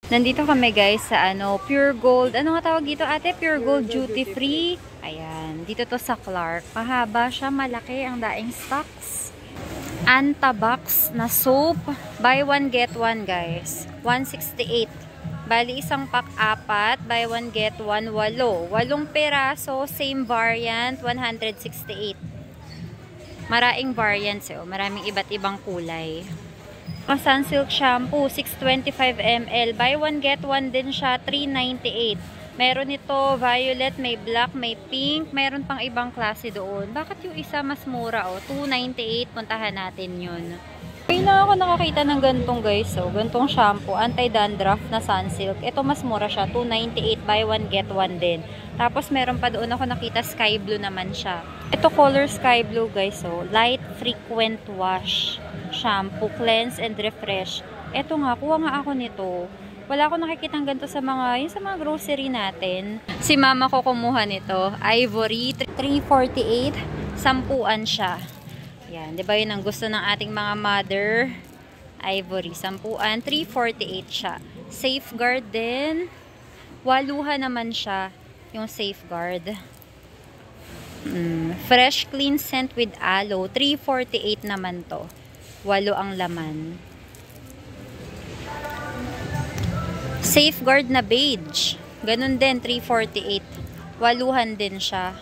Nandito kami guys sa Pure Gold. Ano nga tawag dito ate? Pure Gold Duty Free. Ayan. Dito to sa Clark. Mahaba siya. Malaki ang daing stocks. Antabox na soap. Buy one get one guys. 168. Bali isang pack 4. Buy one get one 8. 8 peraso. Same variant. 168. Maraming variants. Maraming iba't ibang kulay. Ang Sunsilk shampoo, 625 ml. Buy one, get one din siya, 398. Meron ito, violet, may black, may pink. Meron pang ibang klase doon. Bakit yung isa mas mura? 298. Puntahan natin yun. Kailangan ako nakakita ng gantong guys. Gantong shampoo, anti-dandruff na Sunsilk. Ito mas mura siya, 298. Buy one, get one din. Tapos meron pa doon ako nakita, sky blue naman siya. Ito color sky blue guys. Light frequent wash shampoo, cleanse and refresh. Eto nga, kuha nga ako nito. Wala akong nakikitang ganito sa mga, sa mga grocery natin. Si mama ko kumuha nito. Ivory, 348. Sampuan siya. Yan, di ba yun ang gusto ng ating mga mother? Ivory, sampuan, 348 siya. Safeguard din. Waluhan naman siya, yung safeguard. Fresh clean scent with aloe, 348 naman to. 8 ang laman. Safeguard na beige. Ganun din, 348. 8 din siya.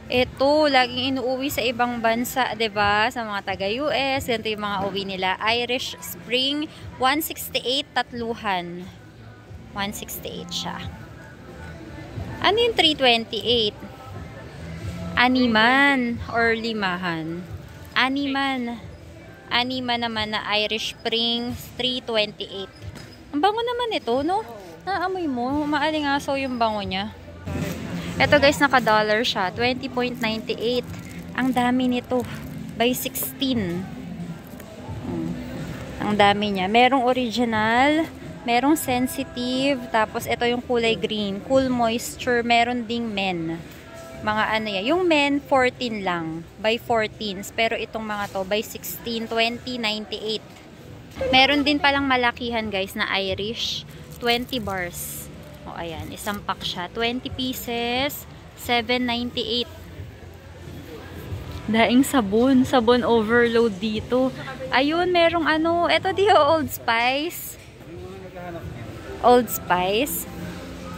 Ito, laging inuuwi sa ibang bansa, 'di ba? Sa mga taga-US, ganito yung mga uwi nila. Irish Spring, 168 tatluhan. 168 siya. Ano yung 328? Animan or limahan? Animan. Anima naman na Irish Spring, 328. Ang bango naman ito, no? Naamoy mo, maalingasaw yung bango niya. Ito guys, naka-dollar siya, 20.98. Ang dami nito, by 16. Ang dami niya. Merong original, merong sensitive, tapos ito yung kulay green, cool moisture, meron ding men. Mga ano yan. Yung men, 14 lang. By 14s. Pero itong mga to, by 16, 20, 98. Meron din palang malakihan guys na Irish. 20 bars. O ayan. Isang pack siya. 20 pieces. 798. Daing sabon. Sabon overload dito. Ayun, merong ano. Ito di Old Spice. Old Spice.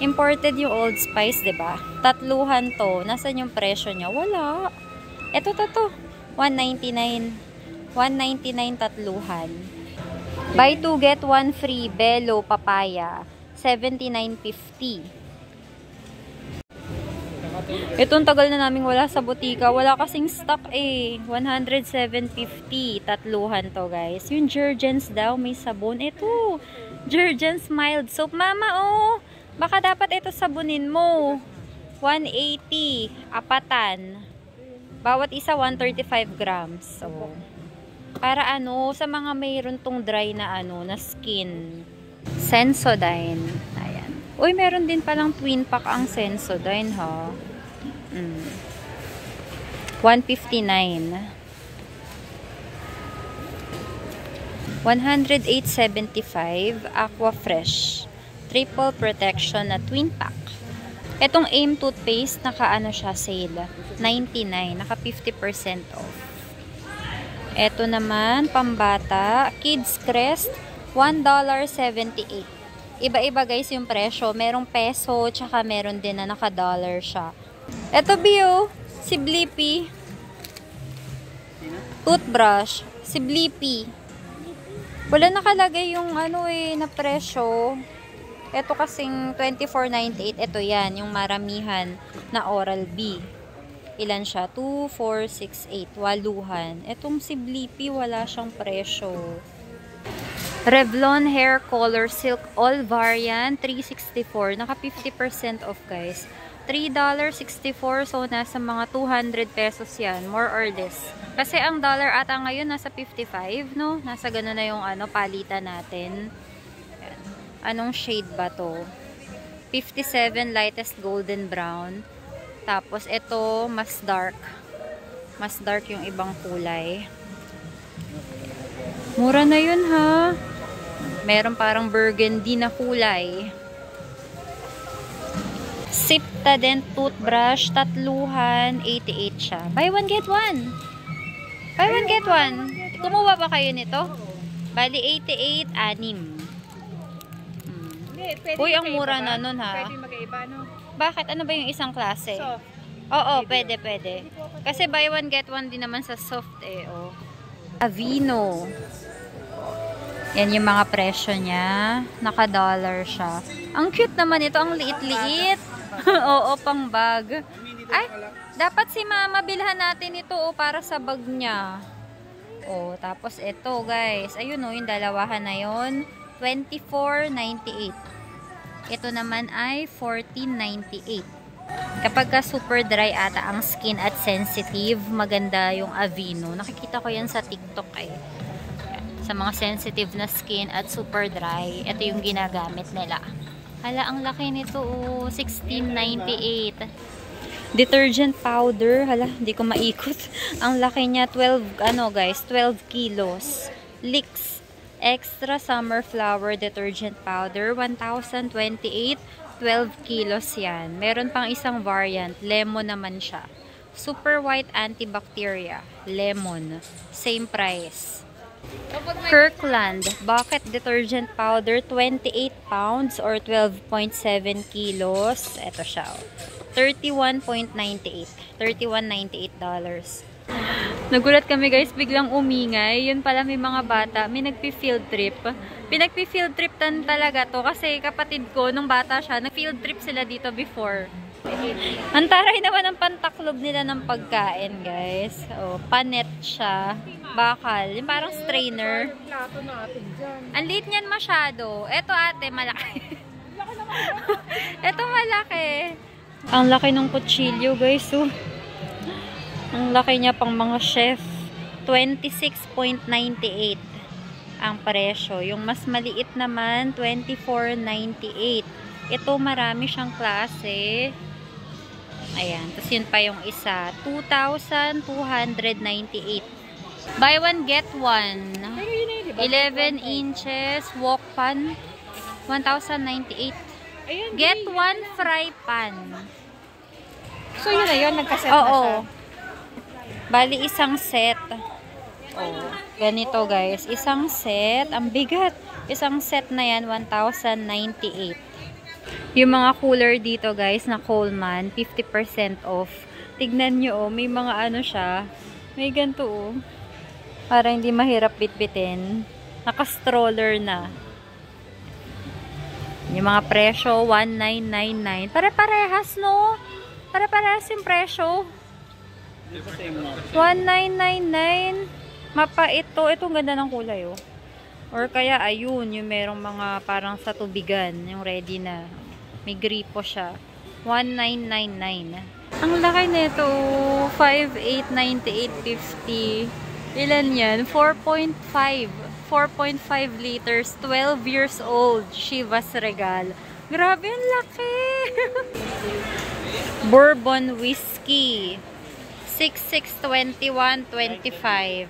Imported yung Old Spice, 'di ba? Tatluhan to. Nasaan yung presyo niya? Wala. Ito to. 199. 199 tatluhan. Buy 2 get 1 free Belo papaya. 79.50. Itong tagal na naming wala sa butika. Wala kasing stock eh. 107.50 tatluhan to, guys. Yung Jergens daw may sabon. Ito. Jergens mild soap. Mama, oh. Baka dapat ito sabunin mo. 180. Apatan. Bawat isa 135 grams. So, para ano, sa mga mayroon tong dry na ano, na skin. Sensodyne. Ayan. Uy, meron din palang twin pack ang Sensodyne, ha. 159. 108.75 Aqua Fresh. Triple protection na twin pack. Etong Aim toothpaste, naka-ano siya, sale. 99. Naka 50% off. Eto naman, pambata. Kids Crest, $1.78. Iba-iba guys yung presyo. Merong peso, tsaka meron din na naka-dollar siya. Eto, Bio. Si Blippi. Toothbrush. Si Blippi. Wala nakalagay yung ano na presyo. Ito kasing 24.98. Ito yan, yung maramihan na Oral-B. Ilan siya? 2, 4, 6, 8. Waluhan. Itong si Blippi, wala siyang presyo. Revlon Hair Color Silk All Variant, 364. Naka 50% off, guys. $3.64. So, nasa mga 200 pesos yan. More or less. Kasi ang dollar ata ngayon, nasa 55, no? Nasa gano'n na yung ano, palitan natin. Anong shade ba to? 57 lightest golden brown. Tapos ito mas dark. Mas dark yung ibang kulay. Mura na yun, ha? Meron parang burgundy na kulay. Ciptadent toothbrush, tatluhan, 88 siya. Buy one, get one. Buy one, get one. Kumuha ba kayo nito? Bali, 88, 6. Uy, ang mura na nun, ha? Pwede magkaiba, no? Bakit? Ano ba yung isang klase? Soft. Oo, pwede. Kasi buy one, get one din naman sa soft, eh. Oh. Aveeno. Yan yung mga presyo niya. Naka-dollar siya. Ang cute naman ito. Ang liit-liit. Oo, pang bag. Ay, dapat si mama bilhan natin ito para sa bag niya. Oh, tapos ito, guys. Ayun oh, yung dalawahan na yun. $24.98. Ito naman ay $14.98. Kapag ka super dry ata ang skin at sensitive, maganda yung Aveeno. Nakikita ko yan sa TikTok eh. Sa mga sensitive na skin at super dry, ito yung ginagamit nila. Hala, ang laki nito, oh, $16.98. Detergent powder, hala, hindi ko maikot. Ang laki niya, 12 kilos. Lix Extra Summer Flower Detergent Powder, 1,028, 12 kilos yan. Meron pang isang variant, lemon naman siya. Super White Antibacteria, lemon, same price. Kirkland Bucket Detergent Powder, 28 pounds or 12.7 kilos. Ito siya. $31.98. $31.98. Nagulat kami guys, biglang umingay. Yun pala may mga bata, may nagpi-field trip. Pinagpi-field trip tan talaga to kasi kapatid ko, nung bata siya, nag-field trip sila dito before. Ang taray naman ang pantaklob nila ng pagkain, guys. Oh, panet siya. Bakal. Yung parang strainer. Ang liit niyan masyado. Eto ate, malaki. Eto malaki. Ang laki ng kutsilyo, guys. Oh. Ang laki niya pang mga chef. 26.98 ang presyo. Yung mas maliit naman, 24.98. Ito, marami siyang klase. Ayan. Tapos yun pa yung isa. 2,298. Buy one, get one. 11 inches. Wok pan. 1,098. Get one fry pan. So yun na yun, nagkaset na siya. Bali, isang set. Oh, ganito guys. Isang set. Ang bigat. Isang set na yan, 1,098. Yung mga cooler dito guys na Coleman, 50% off. Tignan nyo oh, may mga ano siya. May ganito oh. Para hindi mahirap bitbitin. Naka-stroller na. Yung mga presyo, 1,999. Pare-parehas no? Pare-parehas yung presyo. 1,999. Mapa ito. Itong ganda ng kulay oh. Or kaya ayun, yung merong mga parang sa tubigan, yung ready na. May gripo siya. 1,999. Ang laki nito, 5,898.50. Ilan yan? 4.5. 4.5 liters, 12 years old. Chivas Regal. Grabe, ang laki! Bourbon Whiskey. 6,621.25.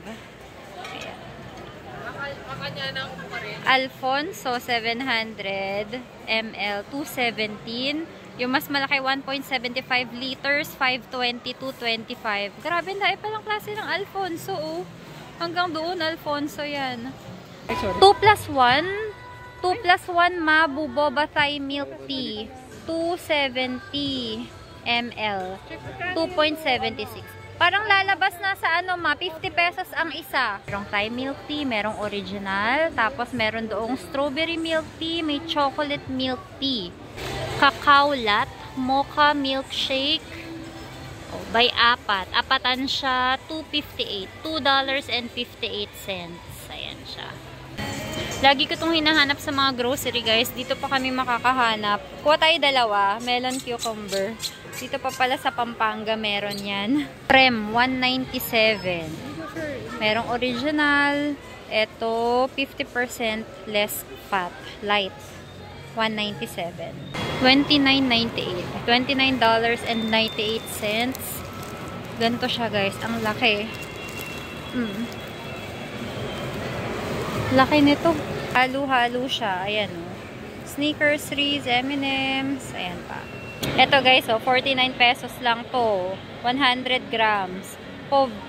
Alfonso 700 ml 217. Yung mas malaki 1.75 liters 522.25. Grabe na palang klase ng Alfonso oh. Hanggang doon Alfonso yan. 2+1 Mabu Boba Thai Milk Tea 270 ml 2.76. Parang lalabas na sa ano 50 pesos ang isa. Merong Thai milk tea, merong original, tapos meron doong strawberry milk tea, may chocolate milk tea, cacao latte, mocha milkshake. Oh, by apat. Apatan siya, $2.58. $2.58. Ayan siya. Lagi ko itong hinahanap sa mga grocery guys. Dito pa kami makakahanap. Kuha tayo dalawa. Melon cucumber. Dito pa pala sa Pampanga meron yan. Prem, 197. Merong original. Ito, 50% less fat. Light. 197. $29.98. $29.98. Ganito siya guys. Ang laki. Laki nito. Halo-halo siya. Ayan, oh. Snickers, Reese, M&M's. Ayan pa. Ito guys, oh, 49 pesos lang to. 100 grams.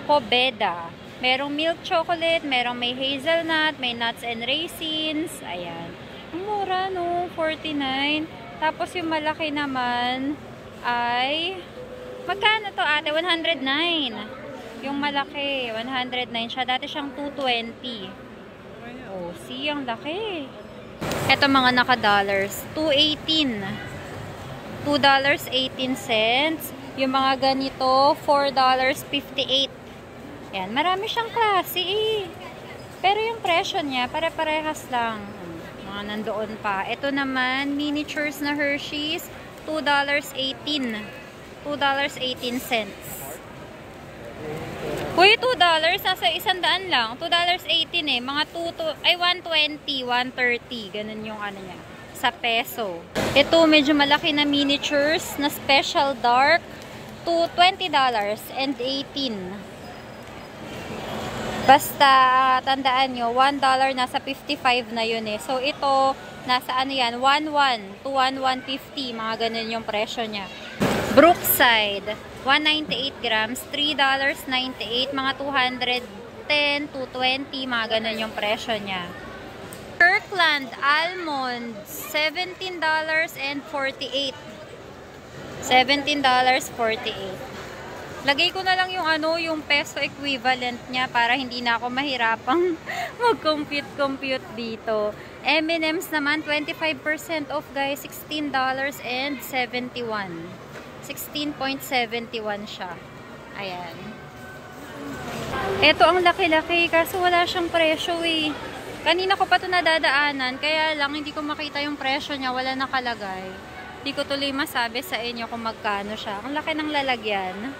Pobeda. Merong milk chocolate, merong may hazelnut, may nuts and raisins. Ayan. Mura, no? 49. Tapos yung malaki naman ay magkano to, ate? 109. Yung malaki, 109 siya. Dati siyang 220. Oh, see, ang laki. Ito mga naka-dollars. 2.18. $2.18. Yung mga ganito, $4.58. Yan, marami siyang klase eh. Pero yung presyo niya, pare-parehas lang. Mga nandoon pa. Ito naman, miniatures na Hershey's, $2.18. $2.18. Uy, $2, nasa $100 lang. $2.18 eh. Mga 120, 130. Ganun yung ano niya. Sa peso. Ito, medyo malaki na miniatures na special dark. $20.18. Basta, tandaan nyo, $1 nasa 55 na yun eh. So, ito, nasa ano yan, 1.1 to 1.150. Mga ganun yung presyo niya. Brookside, 198 grams, $3.98. Mga 210 to 20, mga ganun yung presyo niya. Kirkland Almond, $17.48. $17.48. Lagay ko na lang yung ano, yung peso equivalent niya para hindi na ako mahirapang mag-compute dito. M&M's naman 25% off guys, $16.71. 16.71 siya. Ayan. Ito ang laki-laki kaso wala siyang presyo eh. Kanina ko pa ito nadadaanan kaya lang hindi ko makita yung presyo niya, wala nakalagay. Hindi ko tuloy masabi sa inyo kung magkano siya. Ang laki ng lalagyan.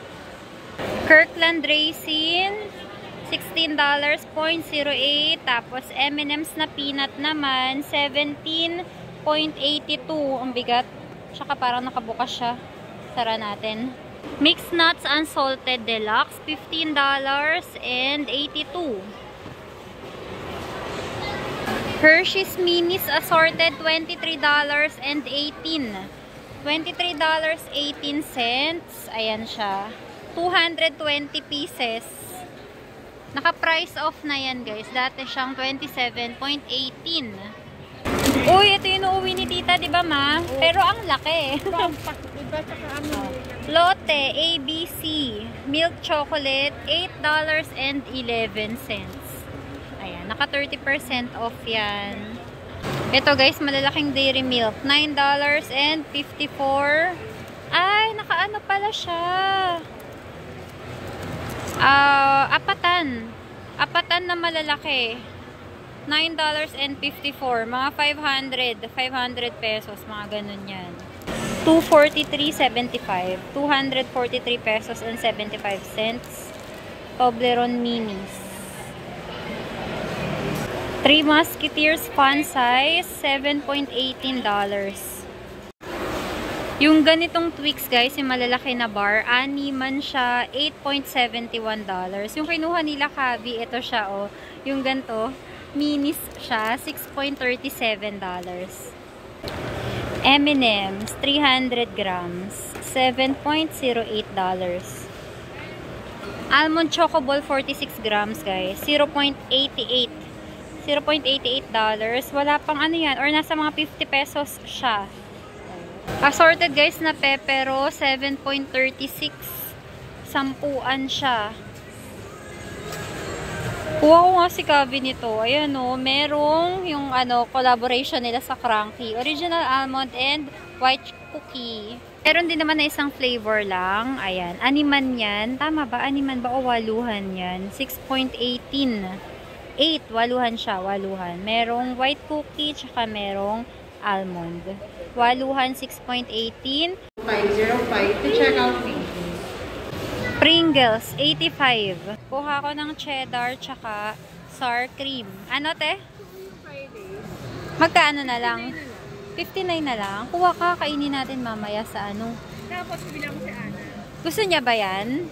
Kirkland Raisin, $16.08. Tapos M&M's na peanut naman, $17.82. Ang bigat. Tsaka parang nakabukas siya. Sara natin. Mixed Nuts Unsalted Deluxe, $15.82. Hershey's Minis Assorted, $23.18. $23.18. Ayan siya. 220 pieces. Naka-price off na yan, guys. Dati siyang 27.18. Uy, ito yung uuwi ni tita, di ba, ma? Pero ang laki. Lotte ABC Milk Chocolate, $8.11. Ayan, naka 30% off yan. Ito, guys, malalaking dairy milk. $9.54. Ay, nakaano pala siya. Apatan na malalaki. $9.54. Mga 500 pesos. Mga ganun yan. 243.75. 243 pesos and 75 cents. Toblerone Minis. 3 Musketeers fun size, $7.18. Yung ganitong Twix, guys, yung malalaki na bar, animan siya, $8.71. Yung kinuha nila Kabi, ito siya, oh. Yung ganito, minis siya, $6.37. M&M's, 300 grams, $7.08. Almond Choco Ball, 46 grams, guys, $0.88. $0.88. Wala pang ano yan, or nasa mga 50 pesos siya. Assorted, guys, na pepero, $7.36. Sampuan siya. Kuha ko nga si Kabi nito. Ayan o, merong yung ano, collaboration nila sa Cranky. Original almond and white cookie. Meron din naman na isang flavor lang. Ayan, animan yan. Tama ba? Animan ba o waluhan yan? 6.18. 8, waluhan siya, waluhan. Merong white cookie, tsaka merong almond. Waluhan, 6.18. 505 to check out fee. Pringles, 85. Kuha ko ng cheddar, tsaka sour cream. Ano, te? Magkano na lang? 59 na lang. Kuha ka, kainin natin mamaya sa ano. Tapos, bilang si Ana. Gusto niya ba yan?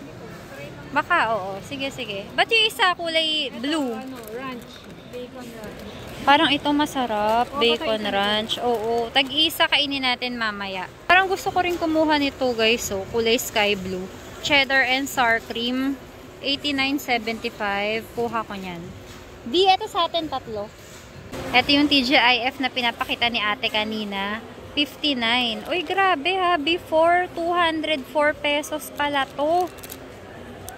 Baka, oo. Sige, sige. Ba't yung isa kulay blue? Ano, ranch. Bacon ranch. Parang ito masarap. Bacon ranch. Oo. Tag-isa kainin natin mamaya. Parang gusto ko rin kumuha nito guys. So, kulay sky blue. Cheddar and sour cream. 89.75. Kuha ko niyan. Di, ito sa atin tatlo. Ito yung TGIF na pinapakita ni ate kanina. 59. Uy, grabe ha. Before, 204 pesos pala to.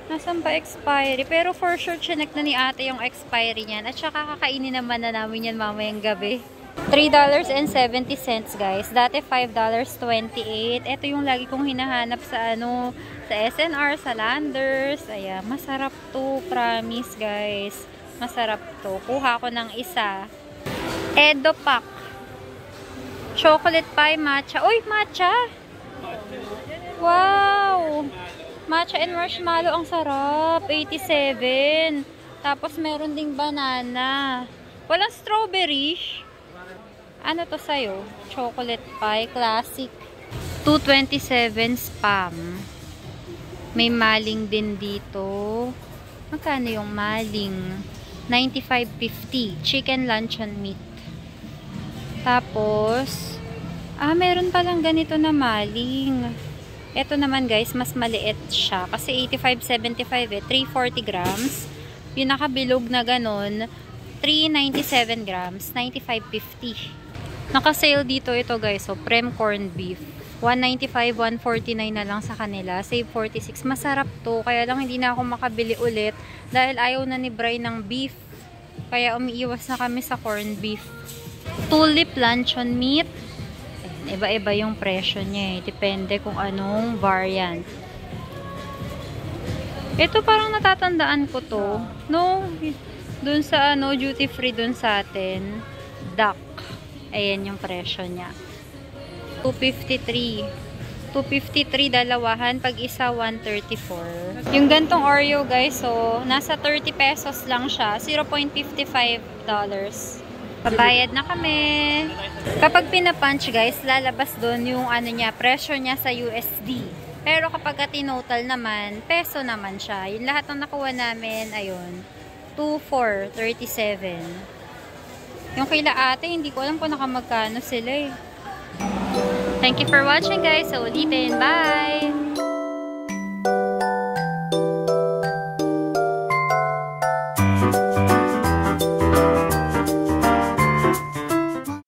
Nasaan ba expiry? Pero for sure, chinek na ni ate yung expiry niyan. At saka kakainin naman na namin yan mamayang gabi. $3.70 guys. Dati $5.28. Ito yung lagi kong hinahanap sa sa SNR, sa Landers. Ayan, masarap to. Promise guys. Masarap to. Kuha ko ng isa. Edo Pack. Chocolate pie matcha. Uy, matcha! Wow! Matcha and marshmallow. Ang sarap. 87. Tapos meron ding banana. Walang strawberry. Ano to sa'yo? Chocolate pie. Classic. 227 spam. May maling din dito. Magkano yung maling? 95.50. Chicken luncheon meat. Tapos, meron palang ganito na maling. Ito naman guys, mas maliit siya. Kasi 85.75 340 grams. Yung nakabilog na ganun, 397 grams, 95.50. Naka-sale dito ito guys. So, prem corned beef. 195, 149 na lang sa kanila. Save 46. Masarap to. Kaya lang hindi na ako makabili ulit. Dahil ayaw na ni Bri ng beef. Kaya umiiwas na kami sa corned beef. Tulip luncheon meat. Iba-iba yung presyo niya eh. Depende kung anong variant. Ito parang natatandaan ko to. No, dun sa duty free dun sa atin. Duck. Ayan yung presyo niya. 253. 253 dalawahan. Pag isa 134. Yung gantong Oreo guys, so nasa 30 pesos lang siya. $0.55. Pabayad na kami. Kapag pinapunch guys, lalabas doon yung niya, presyo niya sa USD. Pero kapag tinotal naman, peso naman siya. Yung lahat ng nakuha namin, ayun, 2,437. Yung kila ate, hindi ko alam kung nakamagkano sila eh. Thank you for watching guys. So, ulitin. Bye!